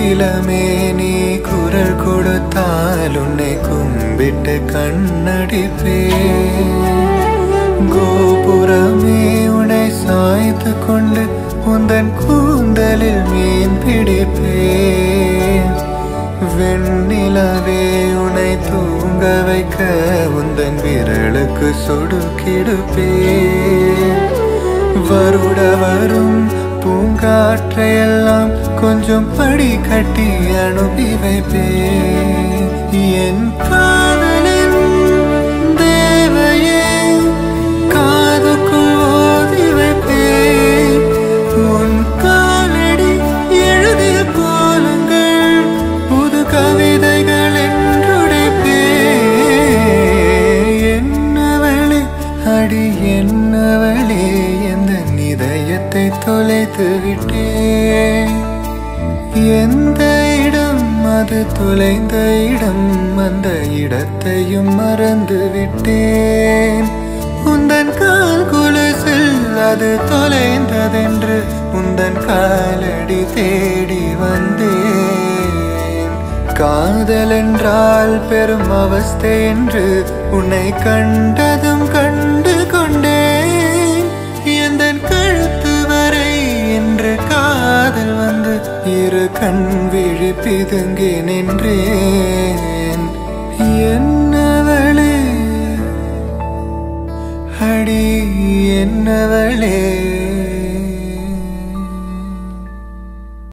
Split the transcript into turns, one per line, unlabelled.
கோகிலமே நீ குரல் கொடுத்தால் உன்னை கும்பிட்டு கண்ணடிப்பே கோபுரமே உன்னை சாய்த்து கொண்டு உந்தன் கூந்தலில் மீன் பிடிப்பே வெண்ணிலவே உன்னை தூங்க வைக்க உந்தன் விரலுக்கு சொடுக்கிடுப்பே வருட வரும் பூங்காற்றையெல்லாம் கொஞ்சம் படி கட்டி அனுப்பி வைப்பே என் காதலின் தேவையே காதுக்குள் ஓதி வைப்பே உன் காலடி எழுதிய கோலங்கள் புது கவிதைகள் என்றுடைப்பே என்னவளே அடி என்னவளே எந்த இதயத்தை தொலைத்து விட்டேன் எந்த இடம் அது தொலைந்த இடம் அந்த இடத்தையும் மறந்து விட்டேன் உந்தன் கால் கொலுசில் அது தொலைந்ததென்று உந்தன் காலடி தேடி வந்தேன் காதல் என்றால் பெரும் அவஸ்தை என்று உன்னை கண்டதும் கண்டு கொண்டேன் எந்தன் கழுத்து வரை என்று காதல் வந்து இரு கண் விழி பிதுங்கி நின்றேன் என்னவளே அடி என்னவளே